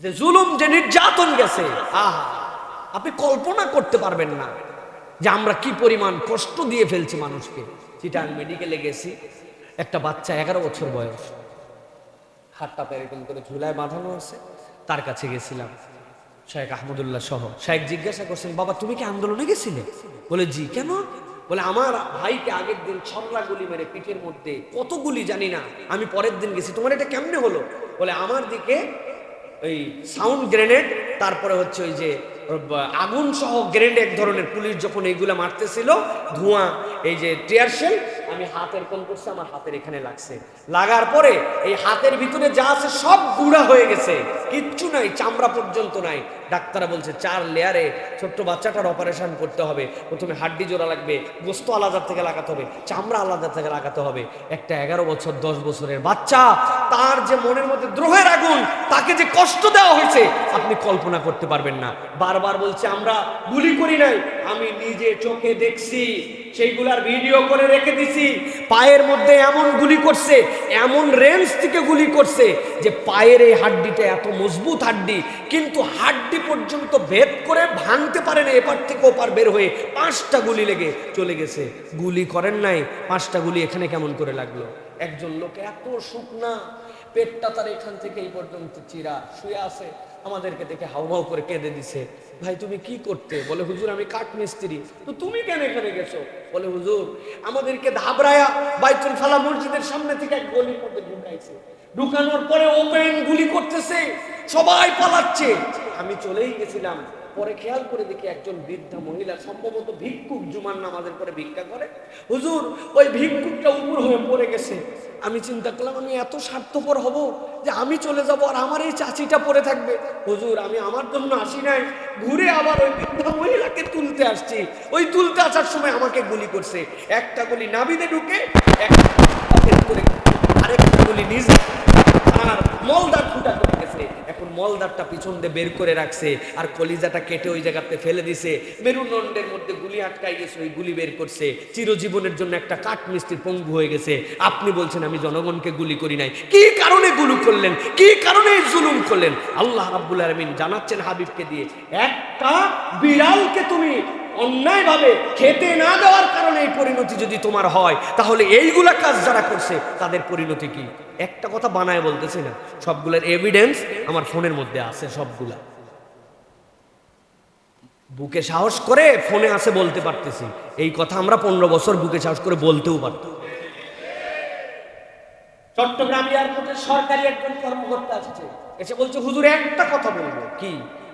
যে জুলুম, যে নির্যাতন গেছে, আহা, আপনি কল্পনা করতে পারবেন না যে আমরা কি পরিমাণ কষ্ট দিয়ে ফেলছি মানুষকে। চিটাং মেডিকেলে গেছি, একটা বাচ্চা 11 বছর বয়স, হাতটা এরকম করে ঝুলায় বাঁধানো আছে, তার কাছে গেছিলাম শেখ আহমদুল্লাহ সহ। শেখ জিজ্ঞাসা করছেন, বাবা তুমি কি আন্দোলনে গেছিলে? বলে জি। কেন? বলে আমার ভাইকে আগের দিন ছরলা গুলি মেরে পিঠের মধ্যে, কত গুলি জানি না, আমি পরের দিন গেছি। তোমার এটা কেমনে হলো? বলে আমার দিকে ওই সাউন্ড গ্রেনেড, তারপরে হচ্ছে ওই যে আগুন সহ গ্রেনেড, এক ধরনের পুলিশ যখন এইগুলা মারতেছিল, ধোঁয়া, এই যে টিয়ার শেল, আমি হাত এরকম করছি, আমার হাতের এখানে লাগছে। লাগার পরে এই হাতের ভিতরে যা আছে সব গুঁড়া হয়ে গেছে, কিচ্ছু নাই, চামড়া পর্যন্ত নাই। ডাক্তাররা বলছে 4 লেয়ারে ছোট্ট বাচ্চাটার অপারেশন করতে হবে। প্রথমে হাড্ডি জোড়া লাগবে, গোস্ত আলাদা থেকে লাগাতে হবে, চামড়া আলাদা থেকে লাগাতে হবে। একটা 11 বছর 10 বছরের বাচ্চা, তার যে মনের মধ্যে দ্রোহের আগুন, তাকে যে কষ্ট দেওয়া হয়েছে আপনি কল্পনা করতে পারবেন না। বারবার বলছে আমরা গুলি করি নাই, আমি নিজে চোখে দেখছি, সেইগুলার ভিডিও করে রেখে দিছি। পায়ের মধ্যে এমন গুলি করছে, এমন রেঞ্জ থেকে গুলি করছে যে পায়ের এই হাড্ডিটা এত মজবুত হাড্ডি, কিন্তু হাড্ডি পর্যন্ত ভেদ করে ভাঙতে পারে না, এপার থেকে ওপার বের হয়ে 5টা গুলি লেগে চলে গেছে। গুলি করেন নাই, 5টা গুলি এখানে কেমন করে লাগলো? একজন লোক এত শুকনা, পেটটা তার এখান থেকে এই পর্যন্ত চিরা, শুয়ে আছে, আমাদেরকে দেখে হাউমাউ করে কেঁদে দিছে। ভাই তুমি কি করতে? বলে হুজুর আমি কাঠ মিস্ত্রি। তো তুমি কেন এখানে গেছো? বলে হুজুর আমাদেরকে ধাবরায়া বাইতুল ফালা মসজিদের সামনে থেকে এক গলির মধ্যে ঢুকাইছে, ঢুকানোর পরে ওপেন গুলি করতেছে, সবাই পালাচ্ছে, আমি চলেই গেছিলাম। পরে খেয়াল করে দেখি একজন বৃদ্ধা মহিলা, সম্ভবত ভিক্ষুক, জুমার নামাজের পরে ভিক্ষা করে, হুজুর ওই ভিক্ষুকটা উপর হয়ে পড়ে গেছে। আমি চিন্তা করলাম আমি এত স্বার্থপর হব যে আমি চলে যাব আর আমার এই চাচিটা পড়ে থাকবে? হুজুর আমি আমার জন্য আসি নাই, ঘুরে আবার ওই বৃদ্ধা মহিলাকে তুলতে আসছি। ওই তুলতে আসার সময় আমাকে গুলি করছে, একটা গুলি নাভিতে ঢুকে, একটা করে, আরেকটা গুলি নিজে আর মলদার ফুটা করে গেছে। এখন মলদারটা পিছন দিয়ে বের করে রাখছে, আর কলিজাটা কেটে ওই জায়গাতে ফেলে দিছে। মেরুদণ্ডের মধ্যে গুলি আটকাই গেছে, ওই গুলি বের করছে। চিরজীবনের জন্য একটা কাঠ মিস্ত্রি পঙ্গু হয়ে গেছে। আপনি বলছেন আমি জনগণকে গুলি করি নাই, কি কারণে গুলি করলেন? কি কারণে জুলুম করলেন? আল্লাহ রাব্বুল আলামিন জানাচ্ছেন হাবিবকে দিয়ে, একটা বিড়ালকে তুমি অন্যায়ভাবে খেতে না দেওয়ার কারণে এই পরিণতি যদি তোমার হয়, তাহলে এইগুলা কাজ যারা করছে তাদের পরিণতি কি? একটা কথা বানায় বলতেছি না, সবগুলোর এভিডেন্স আমার ফোনের মধ্যে আছে, সবগুলা বুকে সাহস করে ফোনে আছে বলতে পারতেছি। এই কথা আমরা 15 বছর বুকে সাহস করে বলতেও পারতাম। চট্টগ্রাম এয়ারপোর্টের সরকারি একজন কর্মকর্তা আসছে, এসে বলছে হুজুর একটা কথা বলবো। কি?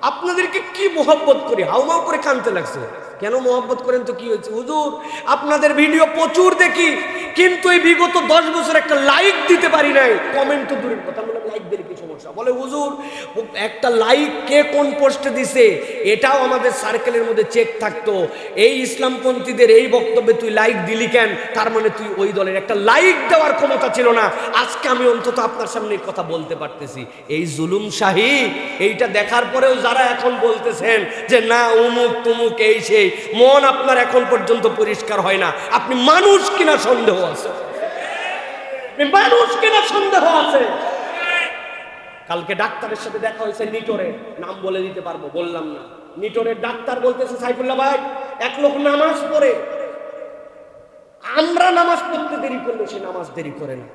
আপনাদেরকে কি মোহাব্বত করি, হাউমাউ করে কানতে লাগছে। কেন মোহাব্বত করেন? তো কি হয়েছে? হুজুর আপনাদের ভিডিও প্রচুর দেখি, কিন্তু এই বিগত 10 বছর একটা লাইক দিতে পারি নাই, কমেন্ট তো দূরের কথা, বলে লাইক দিলে কি সমস্যা? বলে হুজুর একটা লাইক কে কোন পোস্টে দিছে এটাও আমাদের সার্কেলের মধ্যে চেক থাকতো। এই ইসলামপন্থীদের এই বক্তব্যে তুই লাইক দিলি কেন? তার মানে তুই ওই দলের। একটা লাইক দেওয়ার ক্ষমতা ছিল না। আজকে আমি অন্তত আপনার সামনে এই কথা বলতে পারতেছি। এই জুলুম শাহী, এইটা দেখার পরেও যারা এখন বলতেছেন যে না উমুক তুমুক এই সেই, মন আপনার এখন পর্যন্ত পরিষ্কার হয় না। আপনি মানুষ কিনা সন্দেহ আছে, মানুষ কিনা সন্দেহ আছে। কালকে ডাক্তারের সাথে দেখা হয়েছে নিটোরে, নাম বলে দিতে পারবো, বললাম না। নিটোরের ডাক্তার বলতেছে সাইফুল্লাহ ভাই, এক লোক নামাজ পড়ে, আমরা নামাজ পড়তে দেরি করলে সে নামাজ দেরি করে না।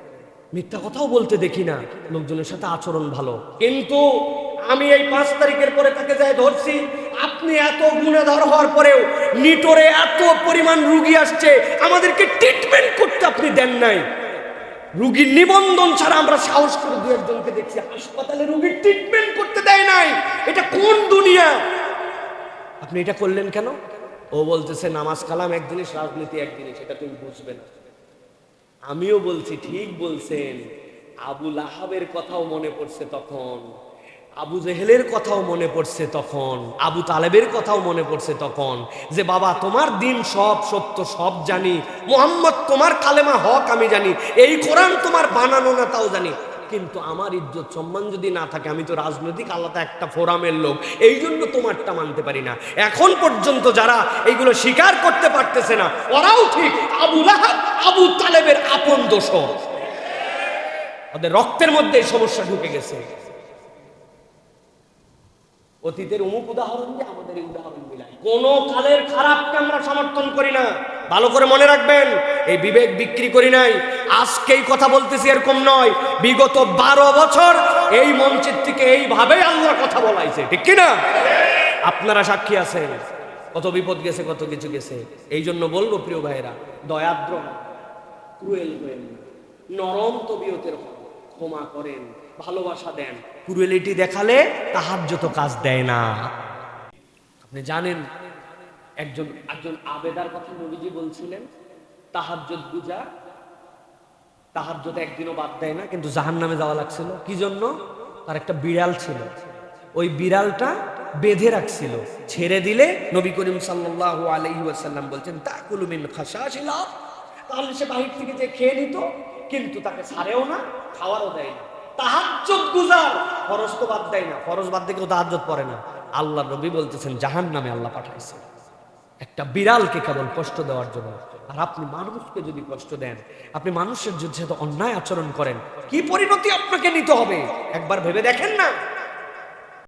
মিথ্যা কথাও বলতে দেখি না, লোকজনের সাথে আচরণ ভালো। কিন্তু আমি এই 5 তারিখের পরে তাকে যাই ধরছি। আপনি এত গুণাধর হওয়ার পরেও নিটোরে এত পরিমাণ রুগী আসছে, আমাদেরকে ট্রিটমেন্ট করতে আপনি দেন নাই। রুগীর নিবন্ধন ছাড়া আমরা সাহস করে 2-1 জনকে দেখছি হাসপাতালে রুগীর ট্রিটমেন্ট করতে দেয় নাই। এটা কোন দুনিয়া? আপনি এটা করলেন কেন? ও বলতেছে নামাজ কালাম এক জিনিস, রাজনীতি এক জিনিস, এটা তুমি বুঝবে না। আমিও বলছি ঠিক বলছেন। আবু লাহাবের কথাও মনে পড়ছে তখন, আবু জেহেলের কথাও মনে পড়ছে তখন, আবু তালেবের কথাও মনে পড়ছে তখন, যে বাবা তোমার দিন সব সত্য, সব জানি, মুহাম্মদ তোমার কালেমা হক আমি জানি, এই কোরআন তোমার বানানো না তাও জানি, কিন্তু আমার ইজ্জত সম্মান যদি না থাকে, আমি তো রাজনৈতিক আলাদা একটা ফোরামের লোক, এই জন্য তোমারটা মানতে পারি না। এখন পর্যন্ত যারা এইগুলো স্বীকার করতে পারতেছে না, ওরাও ঠিক আবু লাহাব আবু তালেবের আপন দোসর, ওদের রক্তের মধ্যে এই সমস্যা ঢুকে গেছে। অতীতের অমুক উদাহরণ দিয়ে আমাদের এই উদাহরণ মিলাই। কোন কালের খারাপকে আমরা সমর্থন করি না, ভালো করে মনে রাখবেন। এই বিবেক বিক্রি করি নাই, আজকেই কথা বলতেছি এরকম নয়। বিগত 12 বছর এই মঞ্চের থেকে এইভাবেই আল্লাহ কথা বলাইছে, ঠিক কিনা? আপনারা সাক্ষী আছেন, কত বিপদ গেছে, কত কিছু গেছে। এই জন্য বলবো প্রিয় ভাইয়েরা, দয়াদ্র ক্রুয়েল হয়েন না, নরম তবিয়তের হন, ক্ষমা করেন, ভালোবাসা দেন। ক্রুয়েলিটি দেখালে তাহাজ্জুদ কাজ দেয় না। আপনি জানেন একজন আবেদার কথা নবীজি বলছিলেন, তাহাজ্জুদ গুজার, তাহাজ্জুদ একদিনও বাদ দেয় না, কিন্তু জাহান্নামে যাওয়া লাগছিল। কি জন্য? তার একটা বিড়াল ছিল, ওই বিড়ালটা বেঁধে রাখছিল, ছেড়ে দিলে নবী করিম সাল্লাল্লাহু আলাইহি ওয়াসাল্লাম বলছেন তাকুলু মিন খাশাশিল আরদ, তাহলে সে বাহির থেকে যে খেয়ে নিত, কিন্তু তাকে ছাড়েও না, খাওয়ারও দেয় না। তাহাজ্জুদ গুজার, ফরজ তো বাদ দেয় না, ফরজ বাদ দিয়ে কেউ তাহাজ্জুদ পড়ে না। আল্লাহ নবী বলতেছেন জাহান্নামে আল্লাহ পাঠাইছে একটা বিড়ালকে কেবল কষ্ট দেওয়ার জন্য। আর আপনি মানুষকে যদি কষ্ট দেন, আপনি মানুষের সাথে অন্যায় আচরণ করেন, কি পরিণতি আপনাকে নিতে হবে একবার ভেবে দেখেন না।